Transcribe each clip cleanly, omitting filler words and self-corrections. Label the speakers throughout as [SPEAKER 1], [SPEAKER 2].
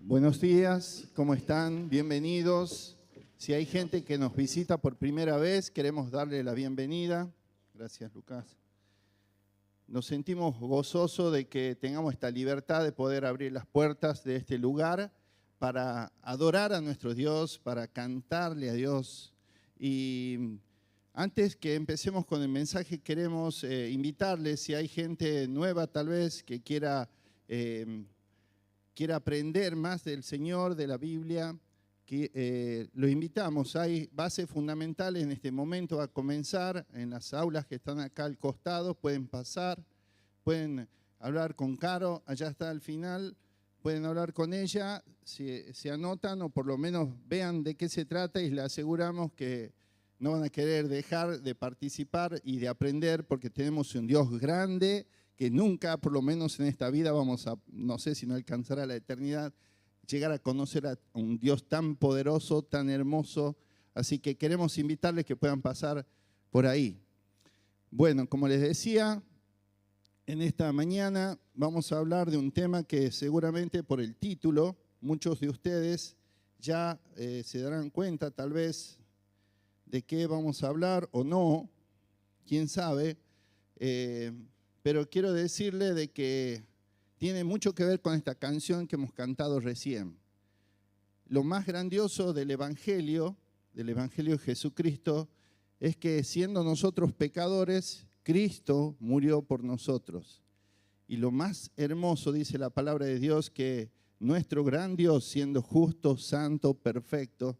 [SPEAKER 1] Buenos días, ¿cómo están? Bienvenidos. Si hay gente que nos visita por primera vez, queremos darle la bienvenida. Gracias, Lucas. Nos sentimos gozosos de que tengamos esta libertad de poder abrir las puertas de este lugar para adorar a nuestro Dios, para cantarle a Dios. Y antes que empecemos con el mensaje, queremos invitarles, si hay gente nueva tal vez que quiera aprender más del Señor, de la Biblia, que lo invitamos. Hay bases fundamentales en este momento a comenzar en las aulas que están acá al costado. Pueden pasar, pueden hablar con Caro, allá está al final. Pueden hablar con ella, si se anotan o por lo menos vean de qué se trata y les aseguramos que no van a querer dejar de participar y de aprender porque tenemos un Dios grande que nunca, por lo menos en esta vida, vamos a, no sé si no alcanzará la eternidad, llegar a conocer a un Dios tan poderoso, tan hermoso. Así que queremos invitarles que puedan pasar por ahí. Bueno, como les decía, en esta mañana vamos a hablar de un tema que seguramente por el título, muchos de ustedes ya se darán cuenta tal vez de qué vamos a hablar o no, quién sabe, pero quiero decirle de que tiene mucho que ver con esta canción que hemos cantado recién. Lo más grandioso del Evangelio de Jesucristo, es que siendo nosotros pecadores, Cristo murió por nosotros. Y lo más hermoso, dice la palabra de Dios, que nuestro gran Dios, siendo justo, santo, perfecto,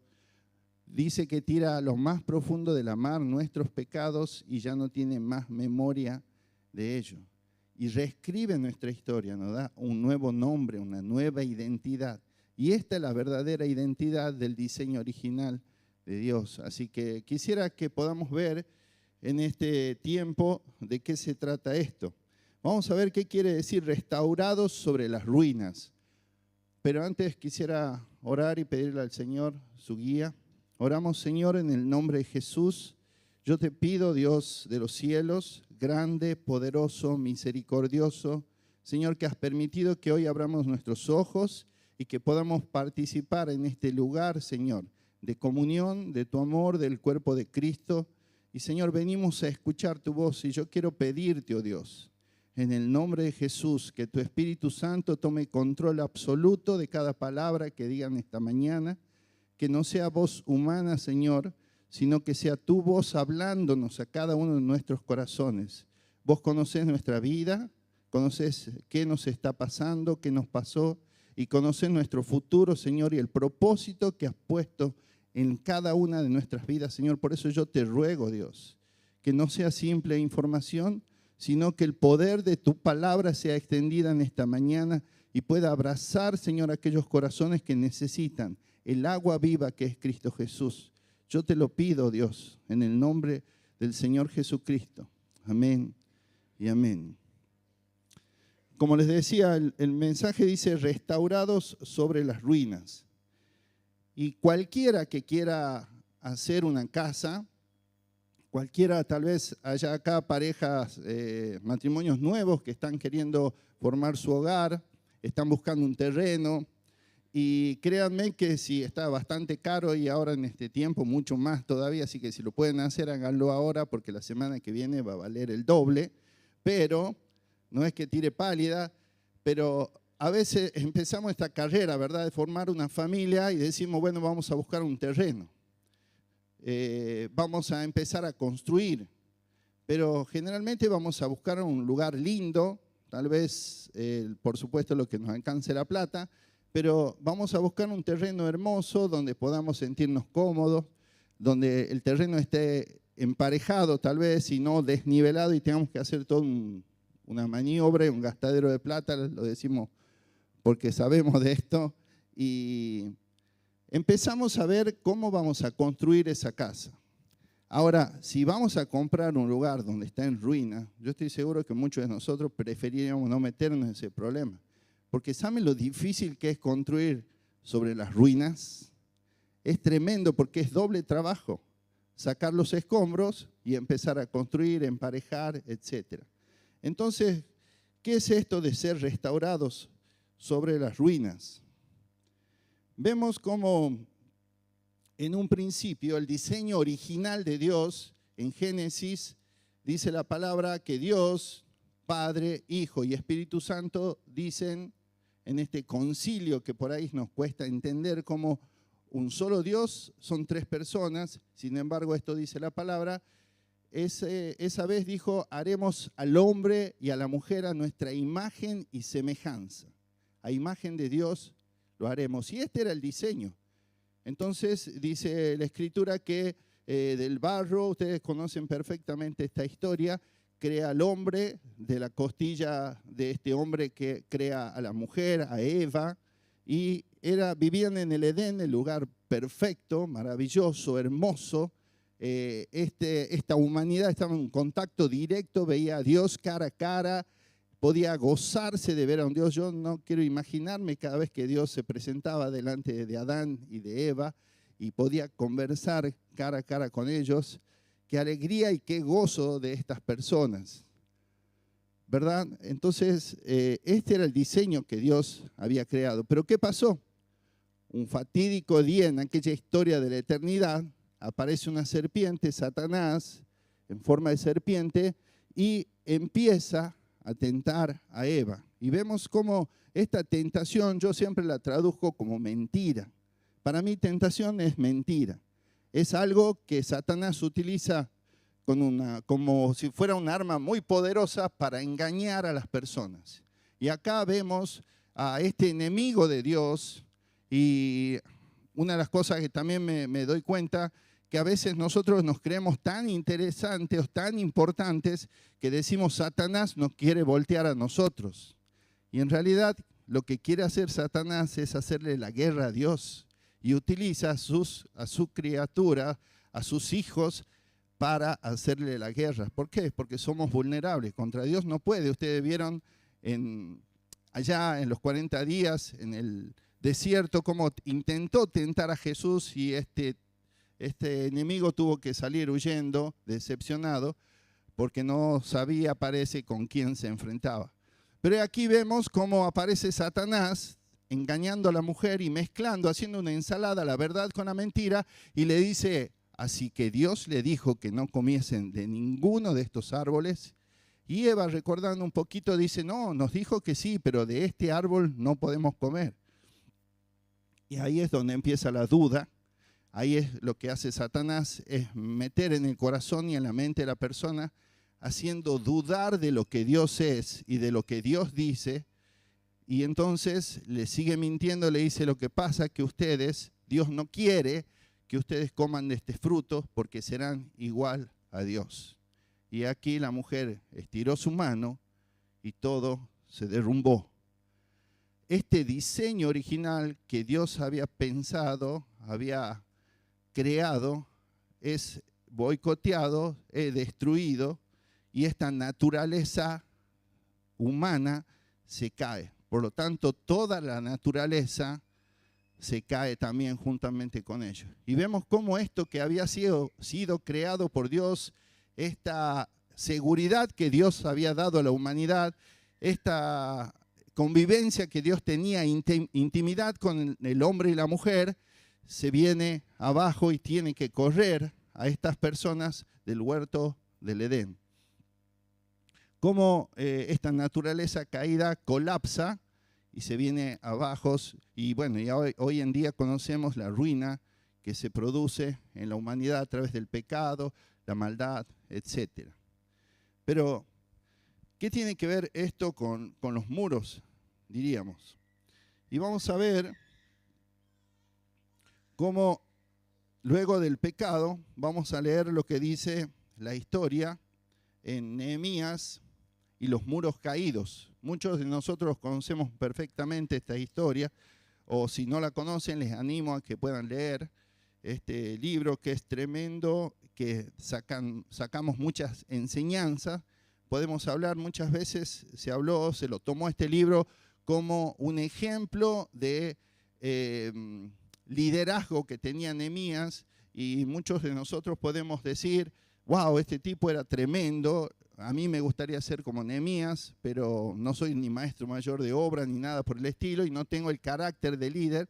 [SPEAKER 1] dice que tira a lo más profundo de la mar nuestros pecados y ya no tiene más memoria de ello. Y reescribe nuestra historia, nos da un nuevo nombre, una nueva identidad. Y esta es la verdadera identidad del diseño original de Dios. Así que quisiera que podamos ver en este tiempo de qué se trata esto. Vamos a ver qué quiere decir restaurados sobre las ruinas. Pero antes quisiera orar y pedirle al Señor su guía. Oramos, Señor, en el nombre de Jesús. Yo te pido, Dios de los cielos, grande, poderoso, misericordioso, Señor, que has permitido que hoy abramos nuestros ojos y que podamos participar en este lugar, Señor, de comunión, de tu amor, del cuerpo de Cristo. Y, Señor, venimos a escuchar tu voz y yo quiero pedirte, oh Dios, en el nombre de Jesús, que tu Espíritu Santo tome control absoluto de cada palabra que digan esta mañana, que no sea voz humana, Señor, sino que sea tu voz hablándonos a cada uno de nuestros corazones. Vos conocés nuestra vida, conocés qué nos está pasando, qué nos pasó, y conocés nuestro futuro, Señor, y el propósito que has puesto en cada una de nuestras vidas, Señor. Por eso yo te ruego, Dios, que no sea simple información, sino que el poder de tu palabra sea extendida en esta mañana y pueda abrazar, Señor, aquellos corazones que necesitan el agua viva que es Cristo Jesús. Yo te lo pido, Dios, en el nombre del Señor Jesucristo. Amén y amén. Como les decía, el mensaje dice restaurados sobre las ruinas. Y cualquiera que quiera hacer una casa, cualquiera, tal vez haya acá parejas, matrimonios nuevos que están queriendo formar su hogar, están buscando un terreno. Y créanme que si está bastante caro y ahora en este tiempo mucho más todavía, así que si lo pueden hacer, háganlo ahora porque la semana que viene va a valer el doble. Pero no es que tire pálida, pero a veces empezamos esta carrera, ¿verdad?, de formar una familia y decimos, bueno, vamos a buscar un terreno. Vamos a empezar a construir, pero generalmente vamos a buscar un lugar lindo, tal vez, por supuesto, lo que nos alcance la plata, pero vamos a buscar un terreno hermoso donde podamos sentirnos cómodos, donde el terreno esté emparejado tal vez y no desnivelado y tengamos que hacer toda una maniobra, un gastadero de plata, lo decimos porque sabemos de esto, y empezamos a ver cómo vamos a construir esa casa. Ahora, si vamos a comprar un lugar donde está en ruina, yo estoy seguro que muchos de nosotros preferiríamos no meternos en ese problema. Porque ¿saben lo difícil que es construir sobre las ruinas? Es tremendo porque es doble trabajo. Sacar los escombros y empezar a construir, emparejar, etc. Entonces, ¿qué es esto de ser restaurados sobre las ruinas? vemos como en un principio el diseño original de Dios, en Génesis, dice la palabra que Dios, Padre, Hijo y Espíritu Santo dicen en este concilio que por ahí nos cuesta entender como un solo Dios, son tres personas, sin embargo esto dice la palabra, esa vez dijo, haremos al hombre y a la mujer a nuestra imagen y semejanza. A imagen de Dios lo haremos. Y este era el diseño. Entonces dice la Escritura que del barro, ustedes conocen perfectamente esta historia, crea al hombre, de la costilla de este hombre que crea a la mujer, a Eva, y vivían en el Edén, el lugar perfecto, maravilloso, hermoso. Esta humanidad estaba en contacto directo, veía a Dios cara a cara, podía gozarse de ver a un Dios. Yo no quiero imaginarme cada vez que Dios se presentaba delante de Adán y de Eva y podía conversar cara a cara con ellos. Qué alegría y qué gozo de estas personas, ¿verdad? Entonces, este era el diseño que Dios había creado. Pero ¿qué pasó? Un fatídico día en aquella historia de la eternidad, aparece una serpiente, Satanás, en forma de serpiente, y empieza a tentar a Eva. Y vemos cómo esta tentación, yo siempre la traduzco como mentira. Para mí tentación es mentira. Es algo que Satanás utiliza como si fuera un arma muy poderosa para engañar a las personas. Y acá vemos a este enemigo de Dios, y una de las cosas que también me doy cuenta, que a veces nosotros nos creemos tan interesantes o tan importantes que decimos Satanás nos quiere voltear a nosotros. Y en realidad lo que quiere hacer Satanás es hacerle la guerra a Dios y utiliza a su criatura, a sus hijos, para hacerle la guerra. ¿Por qué? Porque somos vulnerables. Contra Dios no puede. Ustedes vieron allá en los 40 días en el desierto cómo intentó tentar a Jesús y este enemigo tuvo que salir huyendo, decepcionado, porque no sabía, parece, con quién se enfrentaba. Pero aquí vemos cómo aparece Satanás engañando a la mujer y mezclando, haciendo una ensalada, la verdad con la mentira, y le dice, así que Dios le dijo que no comiesen de ninguno de estos árboles. Y Eva, recordando un poquito, dice, no, nos dijo que sí, pero de este árbol no podemos comer. Y ahí es donde empieza la duda. Ahí es lo que hace Satanás, es meter en el corazón y en la mente de la persona, haciendo dudar de lo que Dios es y de lo que Dios dice. Y entonces le sigue mintiendo, le dice lo que pasa que ustedes, Dios no quiere que ustedes coman de este fruto porque serán igual a Dios. Y aquí la mujer estiró su mano y todo se derrumbó. Este diseño original que Dios había pensado, había creado, es boicoteado, es destruido, y esta naturaleza humana se cae. Por lo tanto, toda la naturaleza se cae también juntamente con ellos. Y vemos cómo esto que había sido creado por Dios, esta seguridad que Dios había dado a la humanidad, esta convivencia que Dios tenía, intimidad con el hombre y la mujer, se viene abajo y tiene que correr a estas personas del huerto del Edén. Cómo esta naturaleza caída colapsa y se viene abajo. Y bueno, y hoy en día conocemos la ruina que se produce en la humanidad a través del pecado, la maldad, etc. Pero, ¿qué tiene que ver esto con los muros, diríamos? Y vamos a ver cómo luego del pecado, vamos a leer lo que dice la historia en Nehemías y los muros caídos. Muchos de nosotros conocemos perfectamente esta historia, o si no la conocen, les animo a que puedan leer este libro que es tremendo, que sacamos muchas enseñanzas. Podemos hablar, muchas veces se lo tomó este libro como un ejemplo de liderazgo que tenía Nehemías, y muchos de nosotros podemos decir, wow, este tipo era tremendo, a mí me gustaría ser como Nehemías, pero no soy ni maestro mayor de obra ni nada por el estilo y no tengo el carácter de líder,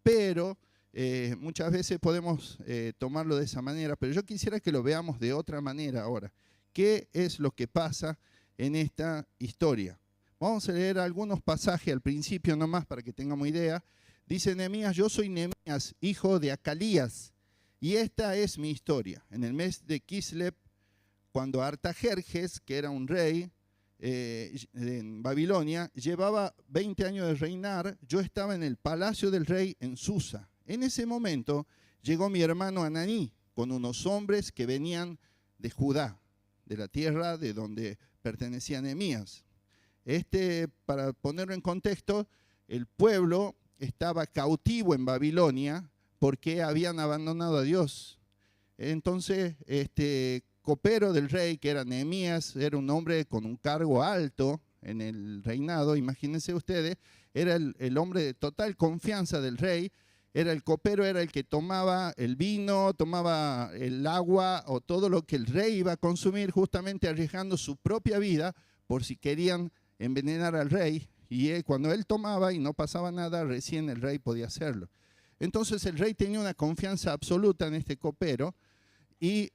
[SPEAKER 1] copero. Muchas veces podemos tomarlo de esa manera, pero yo quisiera que lo veamos de otra manera ahora. ¿Qué es lo que pasa en esta historia? Vamos a leer algunos pasajes al principio nomás para que tengamos idea. Dice Nehemías: yo soy Nehemías, hijo de Acalías, y esta es mi historia. En el mes de Kislev, cuando Artajerjes, que era un rey en Babilonia, llevaba 20 años de reinar, yo estaba en el palacio del rey en Susa. En ese momento llegó mi hermano Ananí con unos hombres que venían de Judá, de la tierra de donde pertenecía Nehemías. Para ponerlo en contexto, el pueblo estaba cautivo en Babilonia porque habían abandonado a Dios. Entonces, copero del rey, que era Nehemías, era un hombre con un cargo alto en el reinado, imagínense ustedes, era el hombre de total confianza del rey. Era el copero, era el que tomaba el vino, tomaba el agua o todo lo que el rey iba a consumir, justamente arriesgando su propia vida por si querían envenenar al rey. Y cuando él tomaba y no pasaba nada, recién el rey podía hacerlo. Entonces el rey tenía una confianza absoluta en este copero y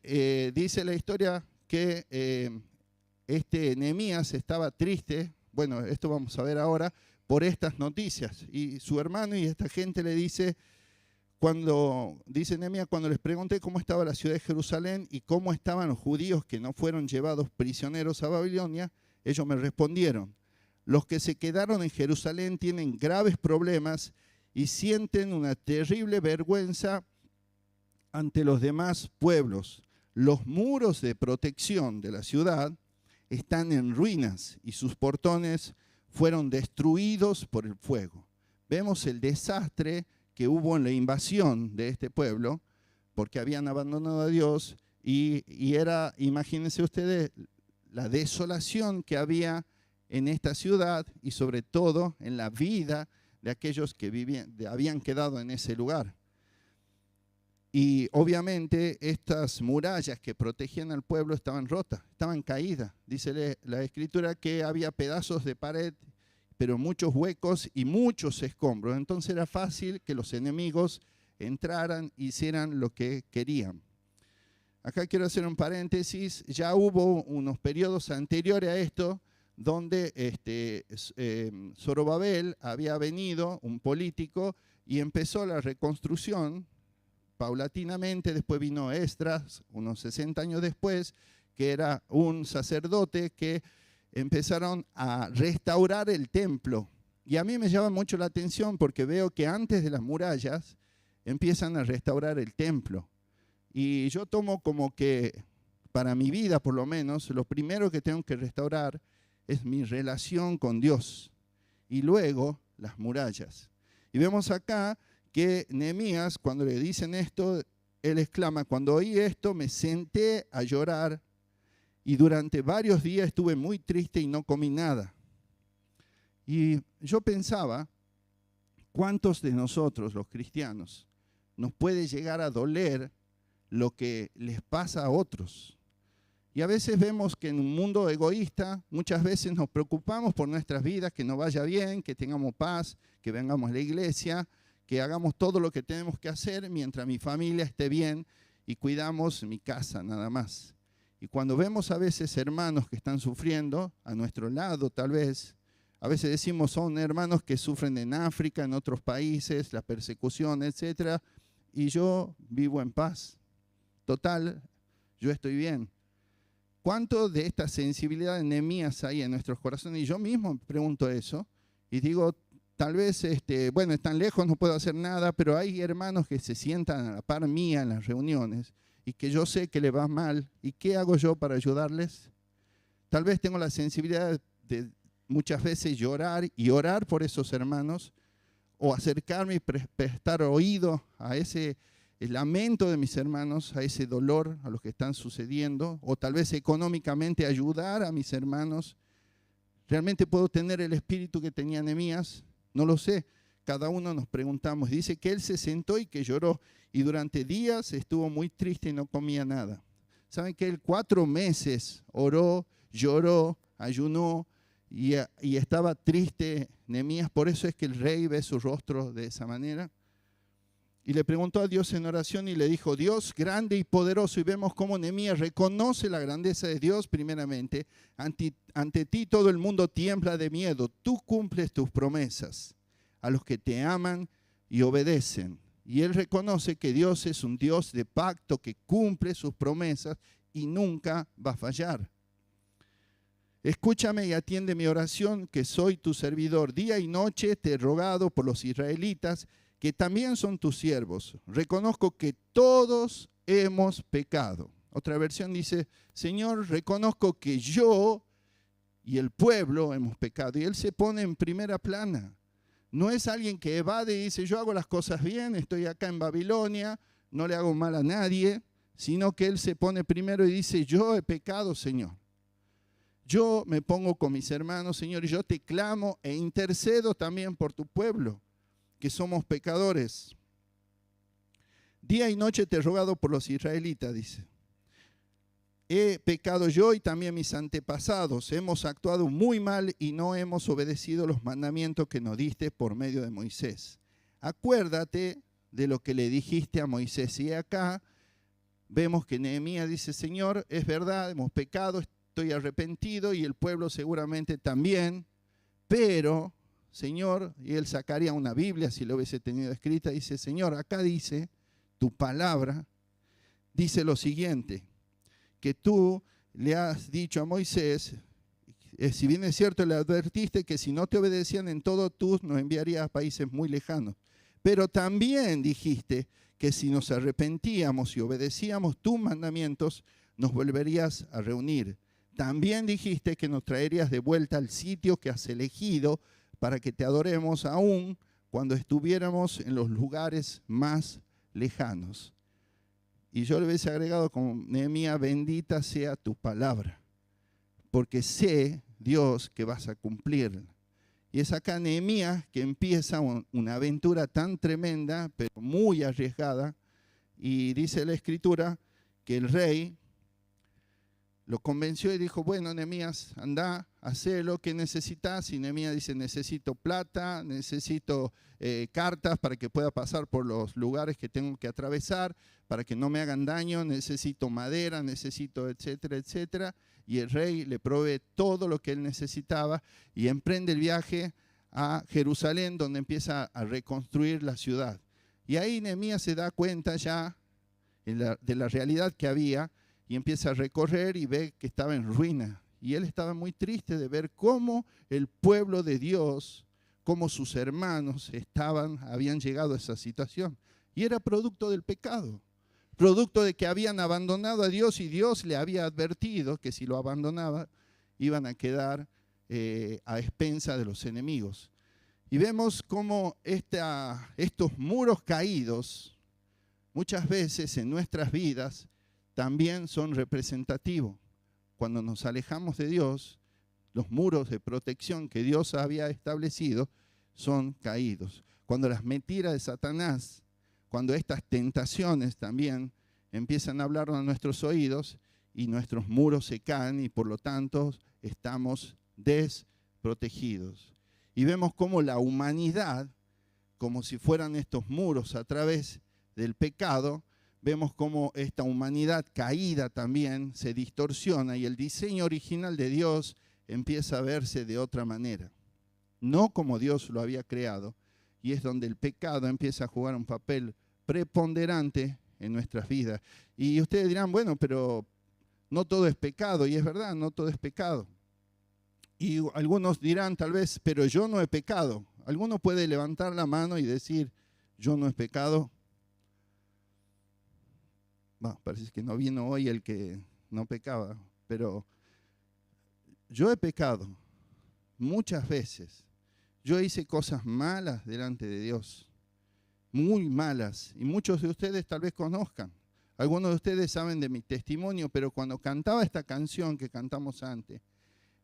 [SPEAKER 1] dice la historia que Nehemías estaba triste, bueno, esto vamos a ver ahora, por estas noticias. Y su hermano y esta gente le dice, dice Nehemías, cuando les pregunté cómo estaba la ciudad de Jerusalén y cómo estaban los judíos que no fueron llevados prisioneros a Babilonia, ellos me respondieron: los que se quedaron en Jerusalén tienen graves problemas y sienten una terrible vergüenza ante los demás pueblos. Los muros de protección de la ciudad están en ruinas y sus portones fueron destruidos por el fuego. Vemos el desastre que hubo en la invasión de este pueblo, porque habían abandonado a Dios, y era, imagínense ustedes, la desolación que había en esta ciudad y sobre todo en la vida de aquellos que habían quedado en ese lugar. Y obviamente estas murallas que protegían al pueblo estaban rotas, estaban caídas. Dice la Escritura que había pedazos de pared, pero muchos huecos y muchos escombros. Entonces era fácil que los enemigos entraran y hicieran lo que querían. Acá quiero hacer un paréntesis. Ya hubo unos periodos anteriores a esto donde Zorobabel había venido, un político, y empezó la reconstrucción paulatinamente. Después vino Esdras, unos 60 años después, que era un sacerdote que empezaron a restaurar el templo. Y a mí me llama mucho la atención porque veo que antes de las murallas empiezan a restaurar el templo. Y yo tomo como que, para mi vida por lo menos, lo primero que tengo que restaurar es mi relación con Dios. Y luego las murallas. Y vemos acá que Nehemías, cuando le dicen esto, él exclama: cuando oí esto me senté a llorar y durante varios días estuve muy triste y no comí nada. Y yo pensaba, ¿cuántos de nosotros, los cristianos, nos puede llegar a doler lo que les pasa a otros? Y a veces vemos que en un mundo egoísta, muchas veces nos preocupamos por nuestras vidas, que nos vaya bien, que tengamos paz, que vengamos a la iglesia, que hagamos todo lo que tenemos que hacer mientras mi familia esté bien y cuidamos mi casa nada más. Y cuando vemos a veces hermanos que están sufriendo, a nuestro lado tal vez, a veces decimos son hermanos que sufren en África, en otros países, la persecución, etc. Y yo vivo en paz. Total, yo estoy bien. ¿Cuánto de esta sensibilidad de Nehemías hay en nuestros corazones? Y yo mismo me pregunto eso y digo, tal vez, bueno, están lejos, no puedo hacer nada, pero hay hermanos que se sientan a la par mía en las reuniones y que yo sé que le va mal. ¿Y qué hago yo para ayudarles? Tal vez tengo la sensibilidad de muchas veces llorar y orar por esos hermanos, o acercarme y prestar oído a ese lamento de mis hermanos, a ese dolor, a lo que están sucediendo, o tal vez económicamente ayudar a mis hermanos. ¿Realmente puedo tener el espíritu que tenía Nehemías? No lo sé. Cada uno nos preguntamos. Dice que él se sentó y que lloró, y durante días estuvo muy triste y no comía nada. ¿Saben que él 4 meses oró, lloró, ayunó y estaba triste Nehemías? Por eso es que el rey ve su rostro de esa manera. Y le preguntó a Dios en oración y le dijo, Dios grande y poderoso. Y vemos cómo Nehemías reconoce la grandeza de Dios primeramente. Ante ti todo el mundo tiembla de miedo. Tú cumples tus promesas a los que te aman y obedecen. Y él reconoce que Dios es un Dios de pacto que cumple sus promesas y nunca va a fallar. Escúchame y atiende mi oración, que soy tu servidor. Día y noche te he rogado por los israelitas, que también son tus siervos. Reconozco que todos hemos pecado. Otra versión dice, Señor, reconozco que yo y el pueblo hemos pecado. Y él se pone en primera plana. No es alguien que evade y dice, yo hago las cosas bien, estoy acá en Babilonia, no le hago mal a nadie, sino que él se pone primero y dice, yo he pecado, Señor. Yo me pongo con mis hermanos, Señor, y yo te clamo e intercedo también por tu pueblo, que somos pecadores. Día y noche te he rogado por los israelitas, dice. He pecado yo y también mis antepasados. Hemos actuado muy mal y no hemos obedecido los mandamientos que nos diste por medio de Moisés. Acuérdate de lo que le dijiste a Moisés. Y acá vemos que Nehemías dice, Señor, es verdad, hemos pecado, estoy arrepentido y el pueblo seguramente también, pero, Señor, y él sacaría una Biblia si lo hubiese tenido escrita, dice, Señor, acá dice, tu palabra, dice lo siguiente, que tú le has dicho a Moisés, si bien es cierto, le advertiste que si no te obedecían en todo, tú nos enviarías a países muy lejanos, pero también dijiste que si nos arrepentíamos y obedecíamos tus mandamientos, nos volverías a reunir. También dijiste que nos traerías de vuelta al sitio que has elegido para que te adoremos aún cuando estuviéramos en los lugares más lejanos. Y yo le hubiese agregado como Nehemías, bendita sea tu palabra, porque sé, Dios, que vas a cumplirla. Y es acá Nehemías que empieza una aventura tan tremenda, pero muy arriesgada, y dice la Escritura que el rey lo convenció y dijo, bueno, Nehemías, anda, hacé lo que necesitas. Y Nehemías dice, necesito plata, necesito cartas para que pueda pasar por los lugares que tengo que atravesar, para que no me hagan daño, necesito madera, necesito etcétera, etcétera. Y el rey le provee todo lo que él necesitaba y emprende el viaje a Jerusalén, donde empieza a reconstruir la ciudad. Y ahí Nehemías se da cuenta ya de la realidad que había, y empieza a recorrer y ve que estaba en ruina. Y él estaba muy triste de ver cómo el pueblo de Dios, cómo sus hermanos habían llegado a esa situación. Y era producto del pecado, producto de que habían abandonado a Dios y Dios le había advertido que si lo abandonaba iban a quedar a expensa de los enemigos. Y vemos cómo estos muros caídos muchas veces en nuestras vidas también son representativos. Cuando nos alejamos de Dios, los muros de protección que Dios había establecido son caídos. Cuando las mentiras de Satanás, cuando estas tentaciones también empiezan a hablar a nuestros oídos y nuestros muros se caen y por lo tanto estamos desprotegidos. Y vemos cómo la humanidad, como si fueran estos muros a través del pecado, vemos cómo esta humanidad caída también se distorsiona y el diseño original de Dios empieza a verse de otra manera. No como Dios lo había creado, y es donde el pecado empieza a jugar un papel preponderante en nuestras vidas. Y ustedes dirán, bueno, pero no todo es pecado, y es verdad, no todo es pecado. Y algunos dirán tal vez, pero yo no he pecado. ¿Alguno puede levantar la mano y decir, yo no he pecado? Bueno, parece que no vino hoy el que no pecaba, pero yo he pecado muchas veces. Yo hice cosas malas delante de Dios, muy malas, y muchos de ustedes tal vez conozcan. Algunos de ustedes saben de mi testimonio, pero cuando cantaba esta canción que cantamos antes,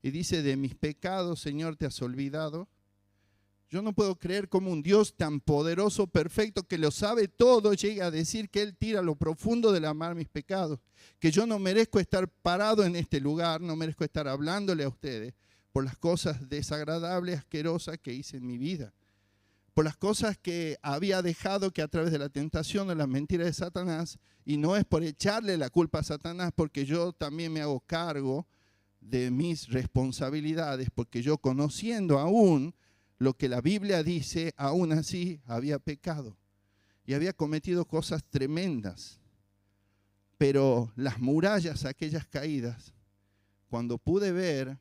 [SPEAKER 1] y dice, de mis pecados, Señor, te has olvidado. Yo no puedo creer cómo un Dios tan poderoso, perfecto, que lo sabe todo, llega a decir que Él tira a lo profundo de la mar mis pecados, que yo no merezco estar parado en este lugar, no merezco estar hablándole a ustedes por las cosas desagradables, asquerosas que hice en mi vida. por las cosas que había dejado que a través de la tentación o la mentira de Satanás, y no es por echarle la culpa a Satanás, porque yo también me hago cargo de mis responsabilidades, porque yo, conociendo aún lo que la Biblia dice, aún así había pecado y había cometido cosas tremendas. Pero las murallas, aquellas caídas, cuando pude ver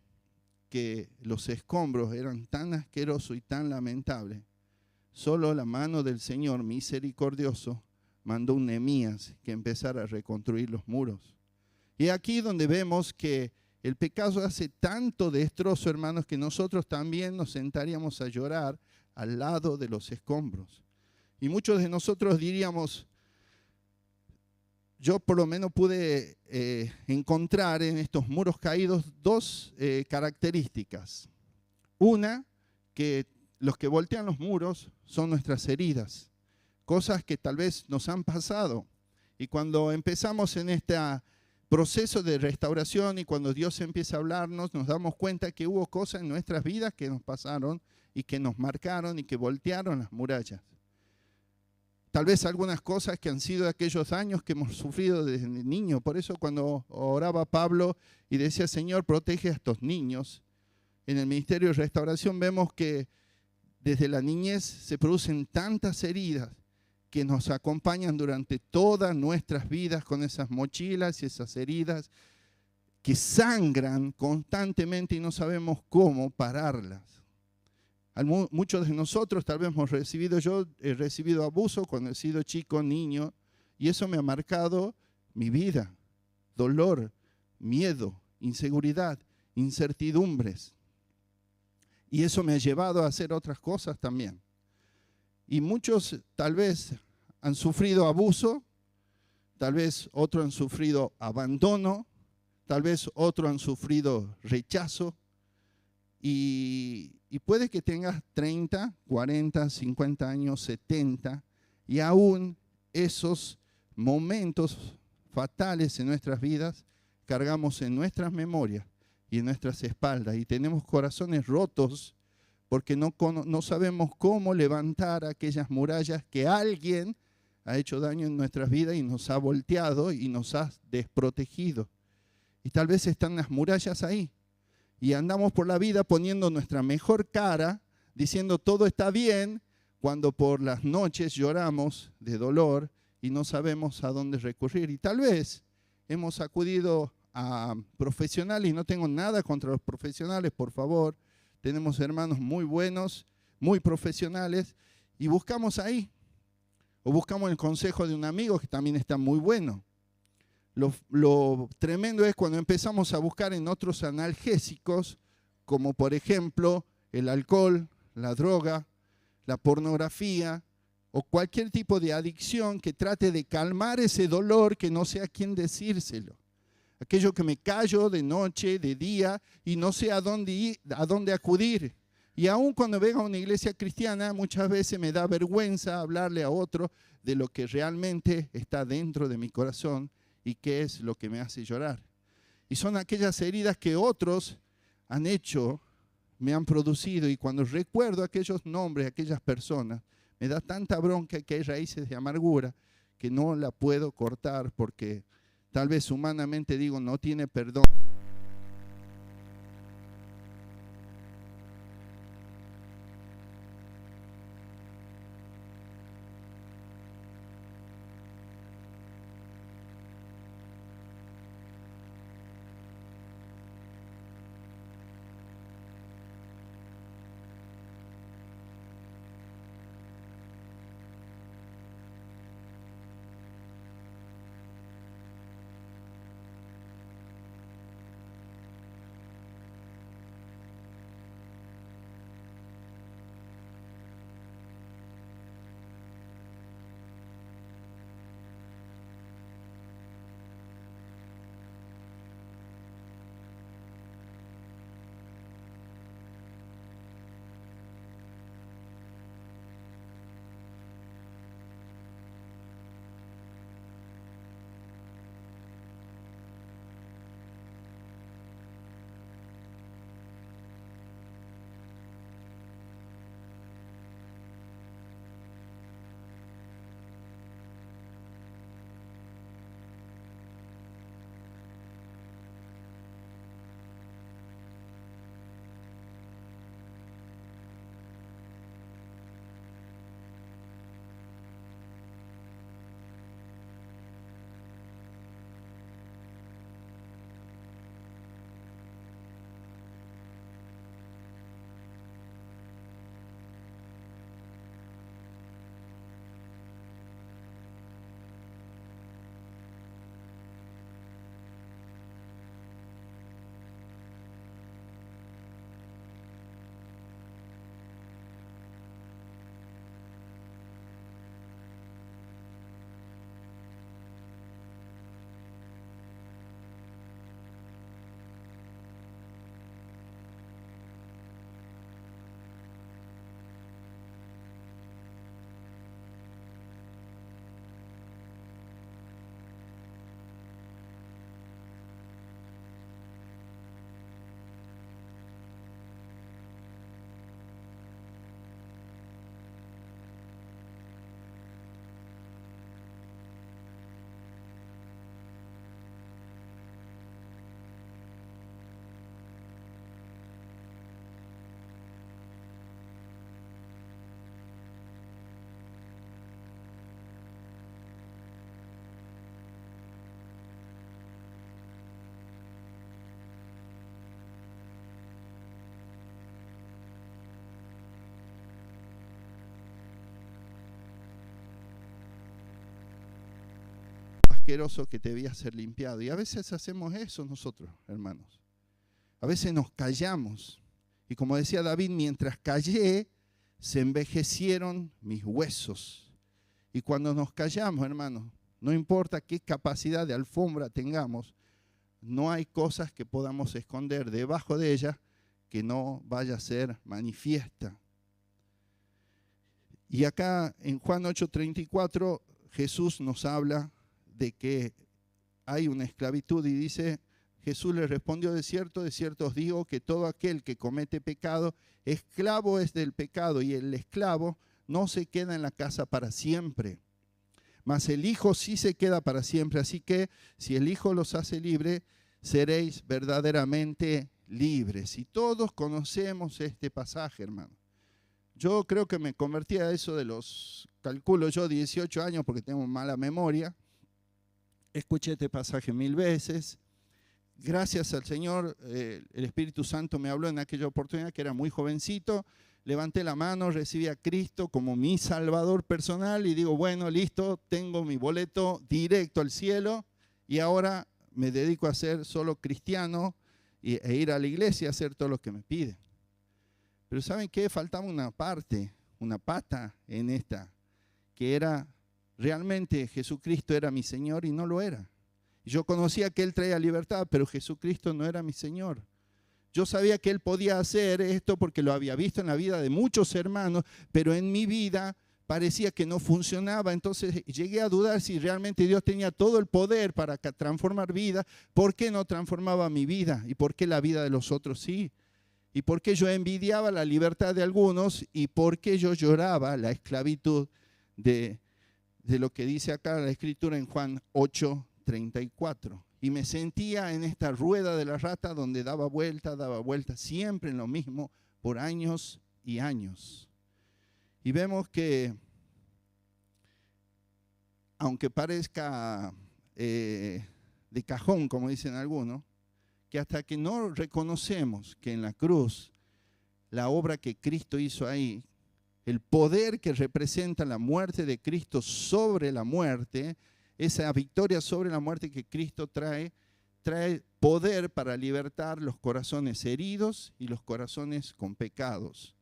[SPEAKER 1] que los escombros eran tan asquerosos y tan lamentables, solo la mano del Señor misericordioso mandó un Nehemías que empezara a reconstruir los muros. Y aquí donde vemos que el pecado hace tanto destrozo, hermanos, que nosotros también nos sentaríamos a llorar al lado de los escombros. Y muchos de nosotros diríamos, yo por lo menos pude encontrar en estos muros caídos dos características. Una, que los que voltean los muros son nuestras heridas, cosas que tal vez nos han pasado. Y cuando empezamos en este proceso de restauración y cuando Dios empieza a hablarnos, nos damos cuenta que hubo cosas en nuestras vidas que nos pasaron y que nos marcaron y que voltearon las murallas. Tal vez algunas cosas que han sido de aquellos años que hemos sufrido desde niño. Por eso cuando oraba Pablo y decía, Señor, protege a estos niños, en el ministerio de restauración vemos que desde la niñez se producen tantas heridas que nos acompañan durante todas nuestras vidas con esas mochilas y esas heridas que sangran constantemente y no sabemos cómo pararlas. Muchos de nosotros tal vez hemos recibido, yo he recibido abuso cuando he sido chico, niño, y eso me ha marcado mi vida, dolor, miedo, inseguridad, incertidumbres. Y eso me ha llevado a hacer otras cosas también. Y muchos tal vez han sufrido abuso, tal vez otros han sufrido abandono, tal vez otros han sufrido rechazo. Y puede que tengas 30, 40, 50 años, 70, y aún esos momentos fatales en nuestras vidas cargamos en nuestras memorias y en nuestras espaldas. Y tenemos corazones rotos porque no sabemos cómo levantar aquellas murallas que alguien ha hecho daño en nuestras vidas y nos ha volteado y nos ha desprotegido. Y tal vez están las murallas ahí. Y andamos por la vida poniendo nuestra mejor cara, diciendo todo está bien, cuando por las noches lloramos de dolor y no sabemos a dónde recurrir. Y tal vez hemos acudido a profesionales, y no tengo nada contra los profesionales, por favor. Tenemos hermanos muy buenos, muy profesionales, y buscamos ahí. O buscamos el consejo de un amigo que también está muy bueno. Lo tremendo es cuando empezamos a buscar en otros analgésicos, como por ejemplo el alcohol, la droga, la pornografía o cualquier tipo de adicción que trate de calmar ese dolor que no sé a quién decírselo. Aquello que me callo de noche, de día y no sé a dónde acudir. Y aun cuando vengo a una iglesia cristiana, muchas veces me da vergüenza hablarle a otro de lo que realmente está dentro de mi corazón y qué es lo que me hace llorar. Y son aquellas heridas que otros han hecho, me han producido, y cuando recuerdo aquellos nombres, aquellas personas, me da tanta bronca que hay raíces de amargura que no la puedo cortar porque tal vez humanamente digo, no tiene perdón. asqueroso que debía ser limpiado. Y a veces hacemos eso nosotros, hermanos. A veces nos callamos. Y como decía David, mientras callé, se envejecieron mis huesos. Y cuando nos callamos, hermanos, no importa qué capacidad de alfombra tengamos, no hay cosas que podamos esconder debajo de ella que no vaya a ser manifiesta. Y acá en Juan 8:34 Jesús nos habla de que hay una esclavitud y dice, Jesús le respondió, de cierto os digo que todo aquel que comete pecado, esclavo es del pecado, y el esclavo no se queda en la casa para siempre, mas el Hijo sí se queda para siempre. Así que si el Hijo los hace libres, seréis verdaderamente libres. Y todos conocemos este pasaje, hermano. Yo creo que me convertí a eso de los, calculo yo, 18 años porque tengo mala memoria. Escuché este pasaje 1000 veces. Gracias al Señor, el Espíritu Santo me habló en aquella oportunidad que era muy jovencito. Levanté la mano, recibí a Cristo como mi Salvador personal y digo, bueno, listo, tengo mi boleto directo al cielo y ahora me dedico a ser solo cristiano e ir a la iglesia a hacer todo lo que me piden. Pero ¿saben qué? Faltaba una parte, una pata en esta, que era realmente Jesucristo era mi Señor y no lo era. Yo conocía que Él traía libertad, pero Jesucristo no era mi Señor. Yo sabía que Él podía hacer esto porque lo había visto en la vida de muchos hermanos, pero en mi vida parecía que no funcionaba. Entonces llegué a dudar si realmente Dios tenía todo el poder para transformar vidas. ¿Por qué no transformaba mi vida? ¿Y por qué la vida de los otros sí? ¿Y por qué yo envidiaba la libertad de algunos? ¿Y por qué yo lloraba la esclavitud de lo que dice acá la Escritura en Juan 8:34? Y me sentía en esta rueda de la rata donde daba vuelta, siempre en lo mismo, por años y años. Y vemos que, aunque parezca de cajón, como dicen algunos, que hasta que no reconocemos que en la cruz, la obra que Cristo hizo ahí, el poder que representa la muerte de Cristo sobre la muerte, esa victoria sobre la muerte que Cristo trae poder para libertar los corazones heridos y los corazones con pecados.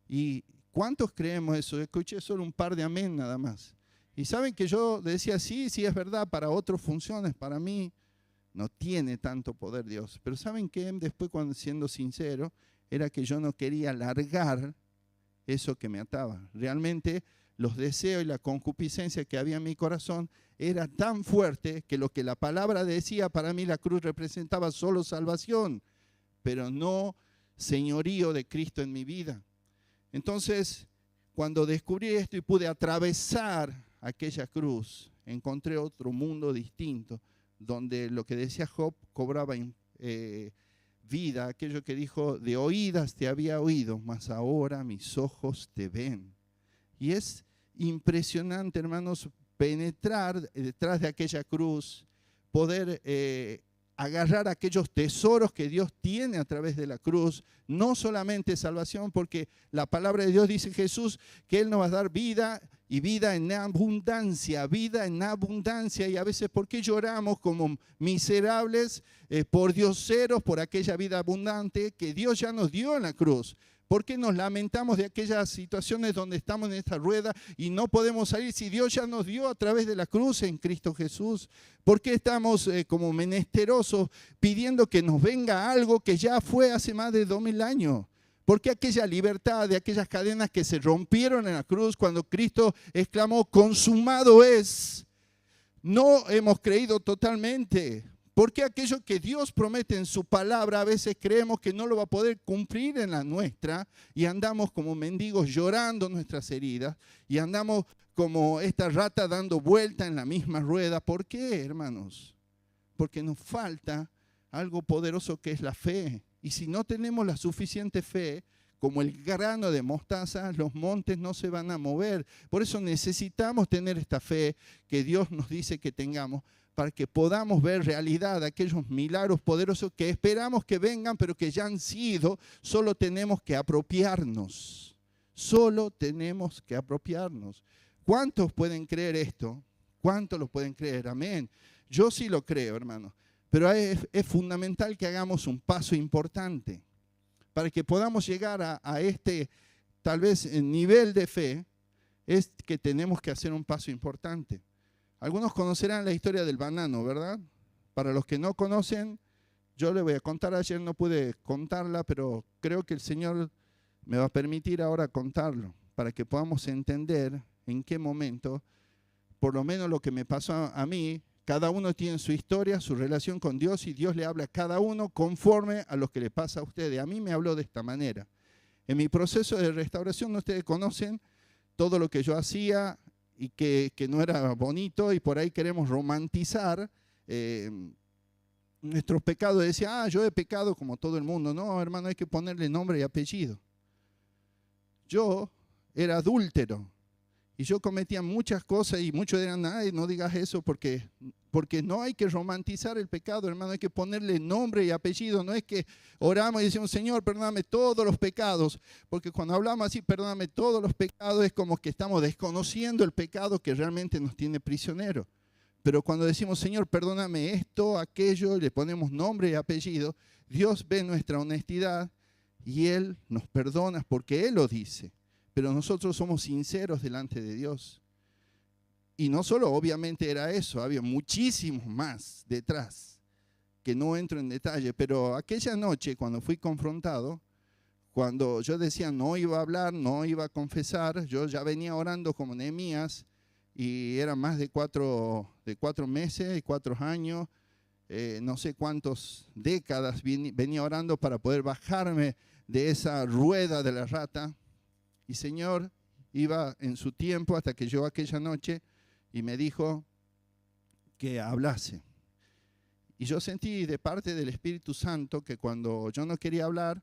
[SPEAKER 1] ¿Y cuántos creemos eso? Escuché solo un par de amén nada más. Y saben que yo decía, sí, es verdad, para otros funciones, para mí no tiene tanto poder Dios. Pero ¿saben qué? Después, cuando siendo sincero, era que yo no quería largar eso que me ataba. Realmente los deseos y la concupiscencia que había en mi corazón era tan fuerte que lo que la palabra decía, para mí la cruz representaba solo salvación, pero no señorío de Cristo en mi vida. Entonces, cuando descubrí esto y pude atravesar aquella cruz, encontré otro mundo distinto, donde lo que decía Job cobraba vida, aquello que dijo, de oídas te había oído, mas ahora mis ojos te ven. Y es impresionante, hermanos, penetrar detrás de aquella cruz, poder agarrar aquellos tesoros que Dios tiene a través de la cruz, no solamente salvación, porque la palabra de Dios dice en Jesús que Él nos va a dar vida y vida en abundancia, y a veces ¿por qué lloramos como miserables por dioseros, por aquella vida abundante que Dios ya nos dio en la cruz? ¿Por qué nos lamentamos de aquellas situaciones donde estamos en esta rueda y no podemos salir si Dios ya nos dio a través de la cruz en Cristo Jesús? ¿Por qué estamos como menesterosos pidiendo que nos venga algo que ya fue hace más de 2000 años? ¿Por qué aquella libertad de aquellas cadenas que se rompieron en la cruz cuando Cristo exclamó, consumado es? No hemos creído totalmente. Porque aquello que Dios promete en su palabra a veces creemos que no lo va a poder cumplir en la nuestra y andamos como mendigos llorando nuestras heridas y andamos como esta rata dando vuelta en la misma rueda. ¿Por qué, hermanos? Porque nos falta algo poderoso que es la fe. Y si no tenemos la suficiente fe, como el grano de mostaza, los montes no se van a mover. Por eso necesitamos tener esta fe que Dios nos dice que tengamos, para que podamos ver realidad aquellos milagros poderosos que esperamos que vengan, pero que ya han sido. Solo tenemos que apropiarnos. Solo tenemos que apropiarnos. ¿Cuántos pueden creer esto? ¿Cuántos lo pueden creer? Amén. Yo sí lo creo, hermano. Pero es fundamental que hagamos un paso importante para que podamos llegar a este, tal vez, nivel de fe. Es que tenemos que hacer un paso importante. Algunos conocerán la historia del banano, ¿verdad? Para los que no conocen, yo les voy a contar. Ayer no pude contarla, pero creo que el Señor me va a permitir ahora contarlo, para que podamos entender en qué momento, por lo menos lo que me pasó a mí. Cada uno tiene su historia, su relación con Dios, y Dios le habla a cada uno conforme a lo que le pasa a ustedes. A mí me habló de esta manera. En mi proceso de restauración, ustedes conocen todo lo que yo hacía y que no era bonito, y por ahí queremos romantizar nuestros pecados. Decía, yo he pecado como todo el mundo. No, hermano, hay que ponerle nombre y apellido. Yo era adúltero. Y yo cometía muchas cosas y muchos dirán, ay, no digas eso porque no hay que romantizar el pecado, hermano, hay que ponerle nombre y apellido. No es que oramos y decimos, Señor, perdóname todos los pecados, porque cuando hablamos así, perdóname todos los pecados, es como que estamos desconociendo el pecado que realmente nos tiene prisioneros. Pero cuando decimos, Señor, perdóname esto, aquello, y le ponemos nombre y apellido, Dios ve nuestra honestidad y Él nos perdona porque Él lo dice. Pero nosotros somos sinceros delante de Dios. Y no solo obviamente era eso, había muchísimos más detrás, que no entro en detalle. Pero aquella noche cuando fui confrontado, cuando yo decía no iba a hablar, no iba a confesar, yo ya venía orando como Nehemías, y eran más de 4 meses y 4 años, no sé cuántas décadas venía orando para poder bajarme de esa rueda de la rata. Y Señor iba en su tiempo hasta que llegó aquella noche y me dijo que hablase. Y yo sentí de parte del Espíritu Santo que cuando yo no quería hablar,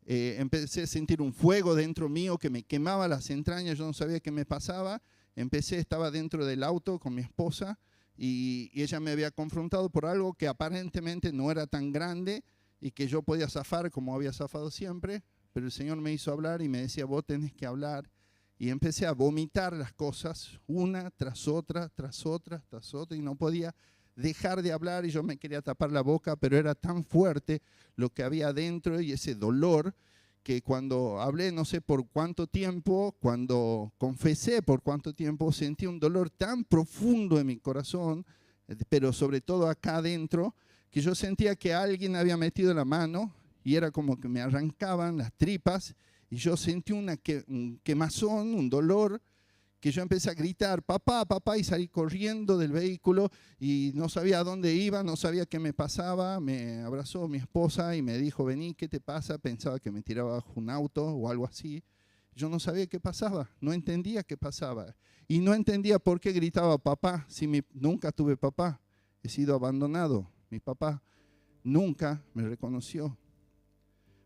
[SPEAKER 1] empecé a sentir un fuego dentro mío que me quemaba las entrañas. Yo no sabía qué me pasaba. Estaba dentro del auto con mi esposa y ella me había confrontado por algo que aparentemente no era tan grande y que yo podía zafar como había zafado siempre. Pero el Señor me hizo hablar y me decía, vos tenés que hablar. Y empecé a vomitar las cosas, una tras otra, tras otra, tras otra, y no podía dejar de hablar, y yo me quería tapar la boca, pero era tan fuerte lo que había adentro y ese dolor, que cuando hablé, no sé por cuánto tiempo, cuando confesé por cuánto tiempo, sentí un dolor tan profundo en mi corazón, pero sobre todo acá adentro, que yo sentía que alguien había metido la mano, y era como que me arrancaban las tripas y yo sentí un quemazón, un dolor, que yo empecé a gritar, papá, papá, y salí corriendo del vehículo y no sabía a dónde iba, no sabía qué me pasaba. Me abrazó mi esposa y me dijo, vení, ¿qué te pasa? Pensaba que me tiraba bajo un auto o algo así. Yo no sabía qué pasaba, no entendía qué pasaba. Y no entendía por qué gritaba papá, si nunca tuve papá, he sido abandonado. Mi papá nunca me reconoció.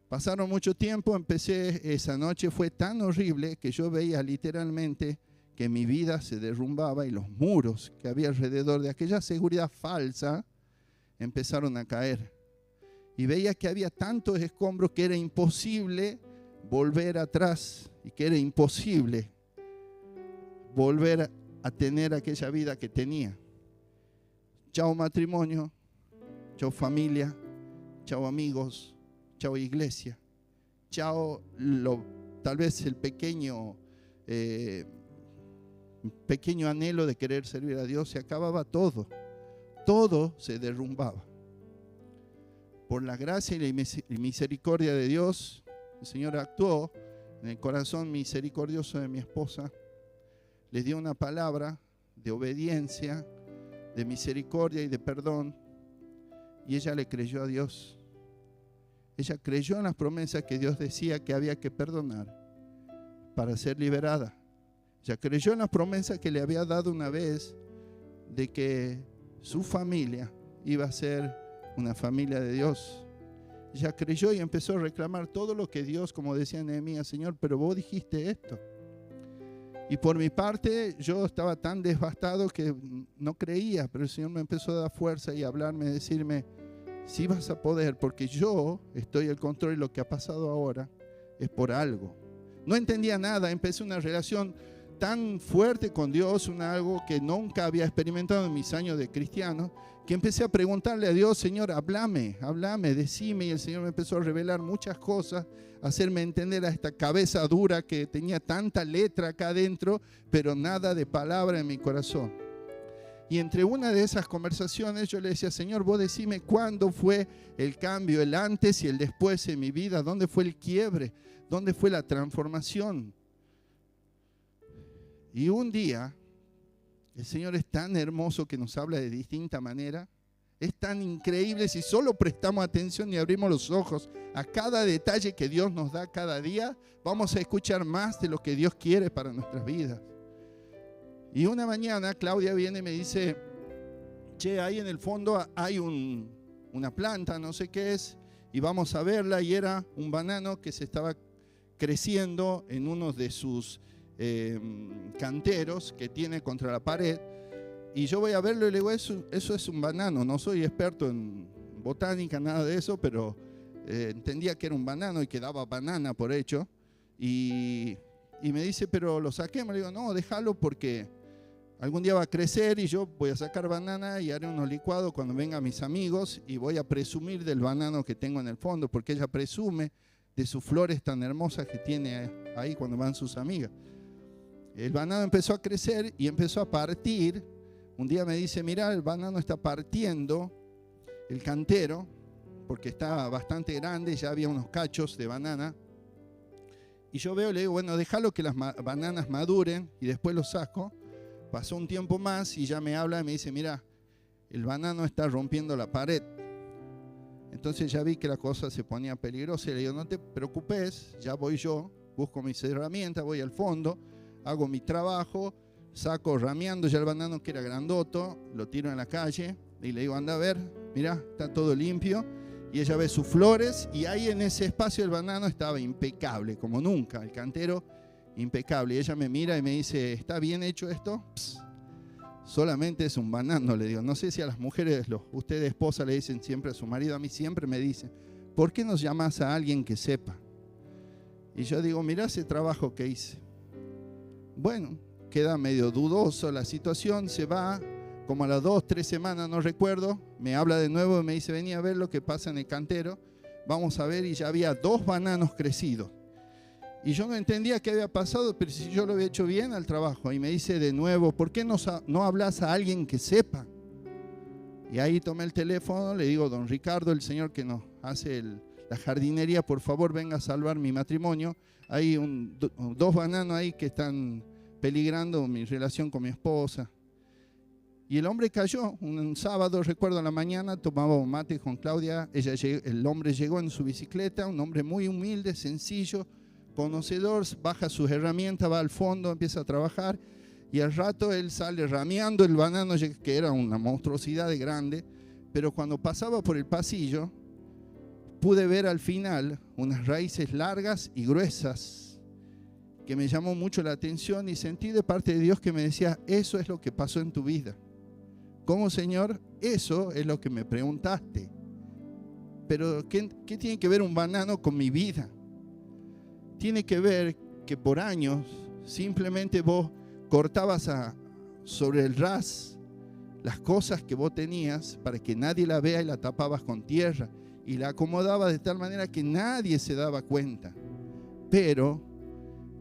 [SPEAKER 1] Pasaron mucho tiempo, esa noche fue tan horrible que yo veía literalmente que mi vida se derrumbaba y los muros que había alrededor de aquella seguridad falsa empezaron a caer. Y veía que había tantos escombros que era imposible volver atrás y que era imposible volver a tener aquella vida que tenía. Chao matrimonio, chao familia, chao amigos, chao iglesia, chao tal vez el pequeño anhelo de querer servir a Dios. Se acababa todo, todo se derrumbaba. Por la gracia y la misericordia de Dios, el Señor actuó en el corazón misericordioso de mi esposa, le dio una palabra de obediencia, de misericordia y de perdón, y ella le creyó a Dios. Ella creyó en las promesas que Dios decía que había que perdonar para ser liberada. Ella creyó en las promesas que le había dado una vez de que su familia iba a ser una familia de Dios. Ella creyó y empezó a reclamar todo lo que Dios, como decía Nehemías, Señor, pero vos dijiste esto. Y por mi parte yo estaba tan devastado que no creía, pero el Señor me empezó a dar fuerza y a hablarme, a decirme, sí vas a poder, porque yo estoy al control y lo que ha pasado ahora es por algo. No entendía nada, empecé una relación tan fuerte con Dios, algo que nunca había experimentado en mis años de cristiano, que empecé a preguntarle a Dios: Señor, háblame, decime. Y el Señor me empezó a revelar muchas cosas, a hacerme entender a esta cabeza dura que tenía tanta letra acá adentro, pero nada de palabra en mi corazón. Y entre una de esas conversaciones yo le decía: Señor, vos decime cuándo fue el cambio, el antes y el después en mi vida, dónde fue el quiebre, dónde fue la transformación. Y un día, el Señor es tan hermoso que nos habla de distinta manera, es tan increíble si solo prestamos atención y abrimos los ojos a cada detalle que Dios nos da cada día, vamos a escuchar más de lo que Dios quiere para nuestras vidas. Y una mañana Claudia viene y me dice: che, ahí en el fondo hay una planta, no sé qué es, y vamos a verla. Y era un banano que se estaba creciendo en uno de sus canteros que tiene contra la pared. Y yo voy a verlo y le digo: eso es un banano. No soy experto en botánica, nada de eso, pero entendía que era un banano y que daba banana por hecho. Y me dice: pero lo saquemos. Le digo: no, déjalo, porque algún día va a crecer y yo voy a sacar banana y haré unos licuados cuando vengan mis amigos, y voy a presumir del banano que tengo en el fondo, porque ella presume de sus flores tan hermosas que tiene ahí cuando van sus amigas. El banano empezó a crecer y empezó a partir. Un día me dice: mira, el banano está partiendo el cantero, porque está bastante grande, ya había unos cachos de banana. Y yo veo y le digo: bueno, déjalo que las bananas maduren y después los saco. Pasó un tiempo más y ya me habla y me dice: mira, el banano está rompiendo la pared. Entonces ya vi que la cosa se ponía peligrosa y le digo: no te preocupes, ya voy yo, busco mis herramientas, voy al fondo, hago mi trabajo, saco rameando ya el banano, que era grandoto, lo tiro en la calle y le digo: anda a ver, mira, está todo limpio. Y ella ve sus flores, y ahí en ese espacio el banano estaba impecable, como nunca, el cantero impecable. Y ella me mira y me dice: ¿está bien hecho esto? Solamente es un banano, le digo. No sé si a las mujeres, ustedes esposas, le dicen siempre a su marido, a mí siempre me dicen: ¿por qué nos llamas a alguien que sepa? Y yo digo: mirá ese trabajo que hice. Bueno, queda medio dudoso la situación, se va, como a las 2, 3 semanas, no recuerdo, me habla de nuevo y me dice: vení a ver lo que pasa en el cantero. Vamos a ver, y ya había 2 bananos crecidos. Y yo no entendía qué había pasado, pero si yo lo había hecho bien al trabajo. Y me dice de nuevo: ¿por qué no hablas a alguien que sepa? Y ahí tomé el teléfono, le digo: don Ricardo, el señor que nos hace la jardinería, por favor venga a salvar mi matrimonio. Hay 2 bananos ahí que están peligrando mi relación con mi esposa. Y el hombre cayó. Un sábado, recuerdo, en la mañana, tomaba mate con Claudia. El hombre llegó en su bicicleta, un hombre muy humilde, sencillo, conocedor, baja sus herramientas, va al fondo, empieza a trabajar, y al rato él sale rameando el banano, que era una monstruosidad de grande. Pero cuando pasaba por el pasillo, pude ver al final unas raíces largas y gruesas que me llamó mucho la atención, y sentí de parte de Dios que me decía: eso es lo que pasó en tu vida. ¿Cómo, Señor? Eso es lo que me preguntaste. Pero ¿qué tiene que ver un banano con mi vida? Tiene que ver que por años simplemente vos cortabas sobre el ras las cosas que vos tenías para que nadie la vea, y la tapabas con tierra y la acomodabas de tal manera que nadie se daba cuenta. Pero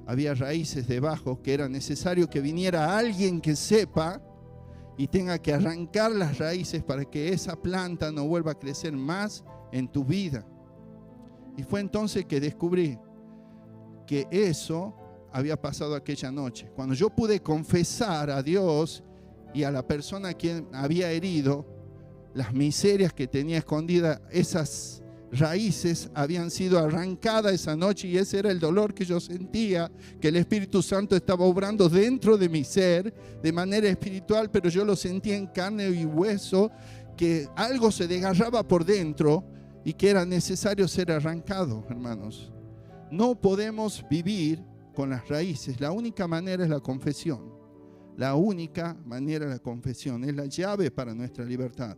[SPEAKER 1] había raíces debajo que era necesario que viniera alguien que sepa y tenga que arrancar las raíces para que esa planta no vuelva a crecer más en tu vida. Y fue entonces que descubrí que eso había pasado aquella noche. Cuando yo pude confesar a Dios y a la persona a quien había herido las miserias que tenía escondidas, esas raíces habían sido arrancadas esa noche, y ese era el dolor que yo sentía, que el Espíritu Santo estaba obrando dentro de mi ser de manera espiritual, pero yo lo sentía en carne y hueso, que algo se desgarraba por dentro y que era necesario ser arrancado, hermanos. No podemos vivir con las raíces. La única manera es la confesión. La única manera es la confesión. Es la llave para nuestra libertad.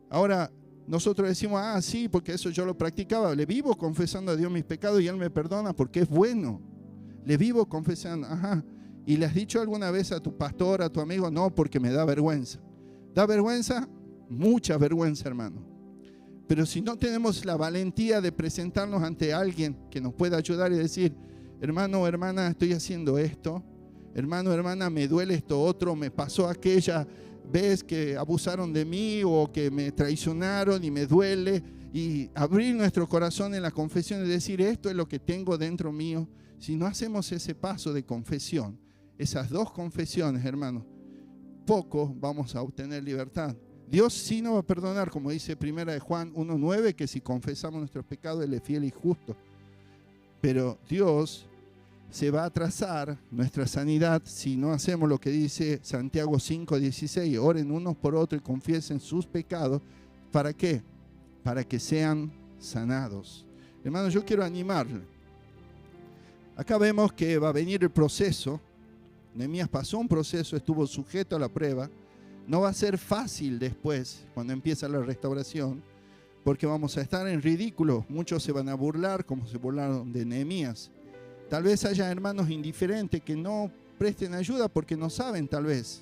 [SPEAKER 1] Ahora, nosotros decimos: sí, porque eso yo lo practicaba. Le vivo confesando a Dios mis pecados y Él me perdona porque es bueno. Le vivo confesando. ¿Y le has dicho alguna vez a tu pastor, a tu amigo? No, porque me da vergüenza. ¿Da vergüenza? Mucha vergüenza, hermano. Pero si no tenemos la valentía de presentarnos ante alguien que nos pueda ayudar y decir, hermano, hermana, estoy haciendo esto. Hermano, hermana, me duele esto otro, me pasó aquella vez que abusaron de mí o que me traicionaron y me duele. Y abrir nuestro corazón en la confesión y decir, esto es lo que tengo dentro mío. Si no hacemos ese paso de confesión, esas dos confesiones, hermano, poco vamos a obtener libertad. Dios sí nos va a perdonar, como dice 1 de Juan 1:9, que si confesamos nuestros pecados, Él es fiel y justo. Pero Dios se va a atrasar nuestra sanidad si no hacemos lo que dice Santiago 5:16. Oren unos por otros y confiesen sus pecados. ¿Para qué? Para que sean sanados. Hermanos, yo quiero animarle. Acá vemos que va a venir el proceso. Nehemías pasó un proceso, estuvo sujeto a la prueba. No va a ser fácil después, cuando empieza la restauración, porque vamos a estar en ridículo. Muchos se van a burlar, como se burlaron de Nehemías. Tal vez haya hermanos indiferentes que no presten ayuda porque no saben, tal vez.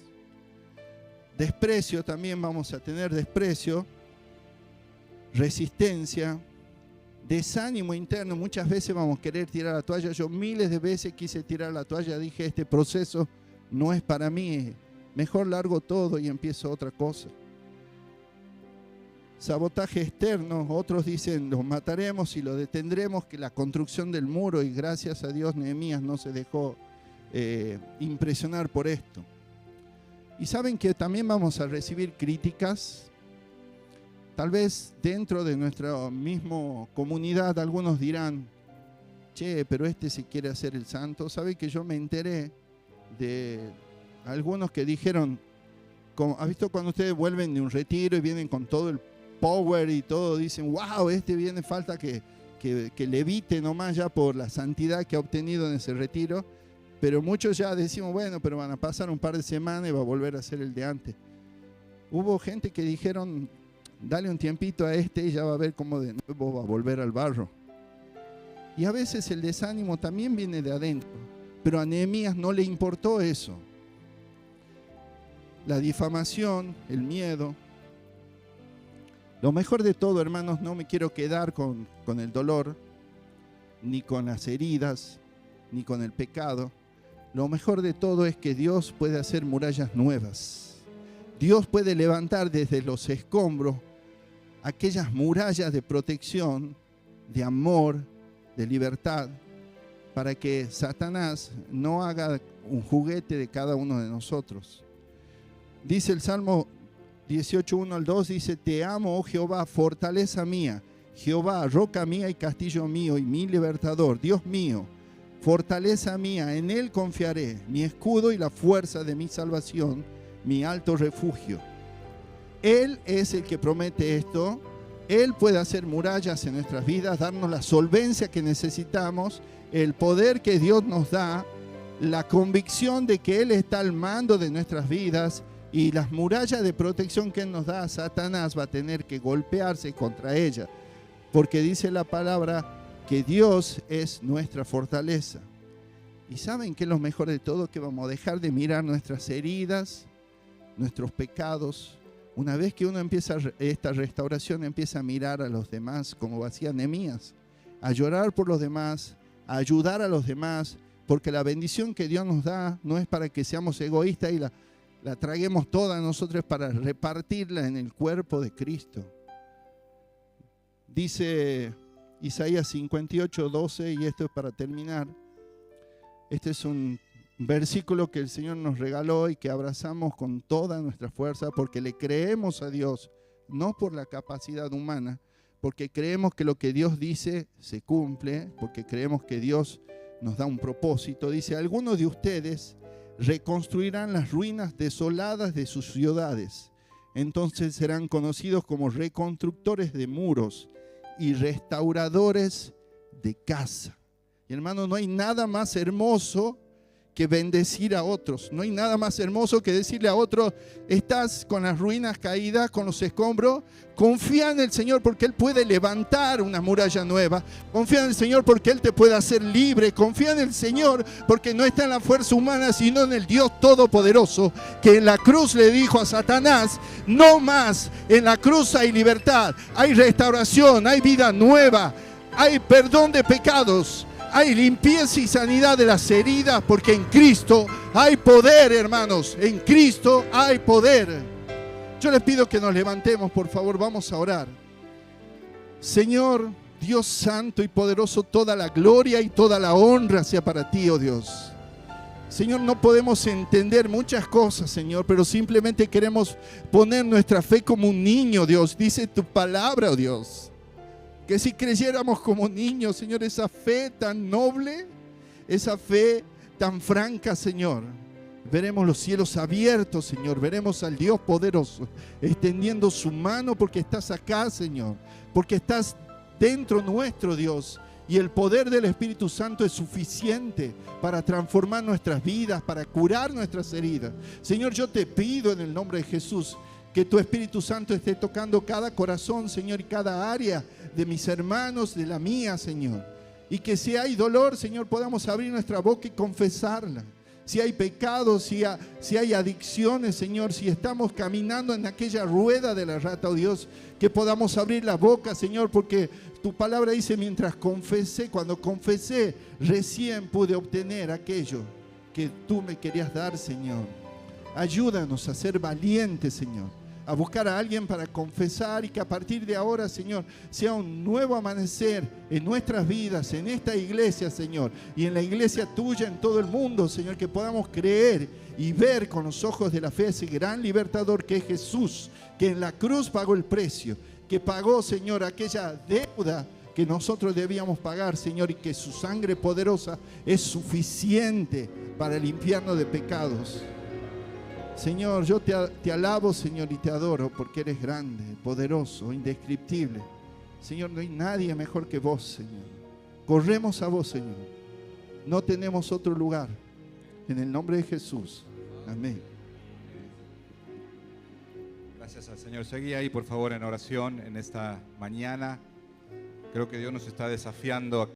[SPEAKER 1] Desprecio, también vamos a tener desprecio, resistencia, desánimo interno. Muchas veces vamos a querer tirar la toalla. Yo miles de veces quise tirar la toalla. Dije, este proceso no es para mí. Mejor largo todo y empiezo otra cosa. Sabotaje externo. Otros dicen, los mataremos y lo detendremos, que la construcción del muro. Y gracias a Dios, Nehemías no se dejó impresionar por esto. Y saben que también vamos a recibir críticas. Tal vez dentro de nuestra misma comunidad algunos dirán, che, pero este se quiere hacer el santo. ¿Sabe que yo me enteré de algunos que dijeron, ¿has visto cuando ustedes vuelven de un retiro y vienen con todo el power y todo? Dicen, wow, este viene, falta que levite nomás ya por la santidad que ha obtenido en ese retiro. Pero muchos ya decimos, bueno, pero van a pasar un par de semanas y va a volver a ser el de antes. Hubo gente que dijeron, dale un tiempito a este y ya va a ver cómo de nuevo va a volver al barro. Y a veces el desánimo también viene de adentro. Pero a Nehemías no le importó eso. La difamación, el miedo. Lo mejor de todo, hermanos, no me quiero quedar con el dolor, ni con las heridas, ni con el pecado. Lo mejor de todo es que Dios puede hacer murallas nuevas. Dios puede levantar desde los escombros aquellas murallas de protección, de amor, de libertad, para que Satanás no haga un juguete de cada uno de nosotros. Dice el Salmo 18:1-2, dice, te amo, oh Jehová, fortaleza mía, Jehová, roca mía y castillo mío y mi libertador, Dios mío, fortaleza mía, en Él confiaré, mi escudo y la fuerza de mi salvación, mi alto refugio. Él es el que promete esto. Él puede hacer murallas en nuestras vidas, darnos la solvencia que necesitamos, el poder que Dios nos da, la convicción de que Él está al mando de nuestras vidas y las murallas de protección que Él nos da. Satanás va a tener que golpearse contra ella, porque dice la palabra que Dios es nuestra fortaleza. Y ¿saben qué es lo mejor de todo? Que vamos a dejar de mirar nuestras heridas, nuestros pecados. Una vez que uno empieza esta restauración, empieza a mirar a los demás como hacía Nehemías, a llorar por los demás, a ayudar a los demás, porque la bendición que Dios nos da no es para que seamos egoístas y la traguemos toda nosotros, para repartirla en el cuerpo de Cristo. Dice Isaías 58:12, y esto es para terminar. Este es un versículo que el Señor nos regaló y que abrazamos con toda nuestra fuerza, porque le creemos a Dios, no por la capacidad humana, porque creemos que lo que Dios dice se cumple, porque creemos que Dios nos da un propósito. Dice, algunos de ustedes reconstruirán las ruinas desoladas de sus ciudades. Entonces serán conocidos como reconstructores de muros y restauradores de casa. Y hermano, no hay nada más hermoso que bendecir a otros. No hay nada más hermoso que decirle a otro: estás con las ruinas caídas, con los escombros. Confía en el Señor porque Él puede levantar una muralla nueva. Confía en el Señor porque Él te puede hacer libre. Confía en el Señor porque no está en la fuerza humana, sino en el Dios Todopoderoso, que en la cruz le dijo a Satanás: no más. En la cruz hay libertad, hay restauración, hay vida nueva, hay perdón de pecados, hay limpieza y sanidad de las heridas, porque en Cristo hay poder, hermanos. En Cristo hay poder. Yo les pido que nos levantemos, por favor, vamos a orar. Señor, Dios santo y poderoso, toda la gloria y toda la honra sea para ti, oh Dios. Señor, no podemos entender muchas cosas, Señor, pero simplemente queremos poner nuestra fe como un niño, Dios. Dice tu palabra, oh Dios, que si creyéramos como niños, Señor, esa fe tan noble, esa fe tan franca, Señor, veremos los cielos abiertos, Señor. Veremos al Dios poderoso extendiendo su mano, porque estás acá, Señor, porque estás dentro nuestro, Dios. Y el poder del Espíritu Santo es suficiente para transformar nuestras vidas, para curar nuestras heridas. Señor, yo te pido en el nombre de Jesús que tu Espíritu Santo esté tocando cada corazón, Señor, y cada área de mis hermanos, de la mía, Señor. Y que si hay dolor, Señor, podamos abrir nuestra boca y confesarla. Si hay pecados, si hay adicciones, Señor, si estamos caminando en aquella rueda de la rata, oh Dios, que podamos abrir la boca, Señor, porque tu palabra dice: mientras confesé, cuando confesé, recién pude obtener aquello que tú me querías dar, Señor. Ayúdanos a ser valientes, Señor, a buscar a alguien para confesar, y que a partir de ahora, Señor, sea un nuevo amanecer en nuestras vidas, en esta iglesia, Señor, y en la iglesia tuya en todo el mundo, Señor, que podamos creer y ver con los ojos de la fe ese gran libertador que es Jesús, que en la cruz pagó el precio, que pagó, Señor, aquella deuda que nosotros debíamos pagar, Señor, y que su sangre poderosa es suficiente para limpiarnos de pecados. Señor, yo te alabo, Señor, y te adoro, porque eres grande, poderoso, indescriptible. Señor, no hay nadie mejor que vos, Señor. Corremos a vos, Señor. No tenemos otro lugar. En el nombre de Jesús. Amén.
[SPEAKER 2] Gracias al Señor. Seguí ahí, por favor, en oración en esta mañana. Creo que Dios nos está desafiando a